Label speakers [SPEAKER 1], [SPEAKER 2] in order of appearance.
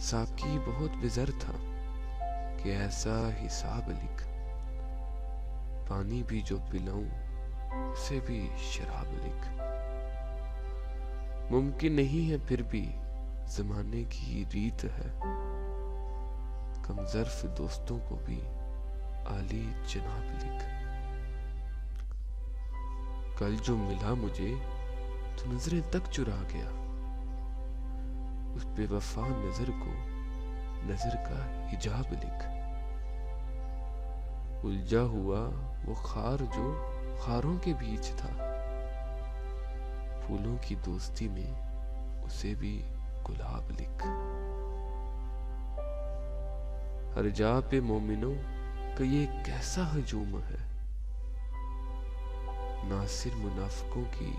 [SPEAKER 1] साकी बहुत बेज़र था कि ऐसा हिसाब लिख, पानी भी जो पिलाऊं उसे भी शराब लिख। मुमकिन नहीं है फिर भी जमाने की रीत है, कमजर्फ दोस्तों को भी आली जनाब लिख। कल जो मिला मुझे तो नजरें तक चुरा गया, उस बेवफा नजर को नजर का हिजाब लिख। उलझा हुआ वो खार जो खारों के बीच था, फूलों की दोस्ती में उसे भी गुलाब लिख। हर जा पे मोमिनों का ये कैसा हजूम है, नासिर मुनाफिकों की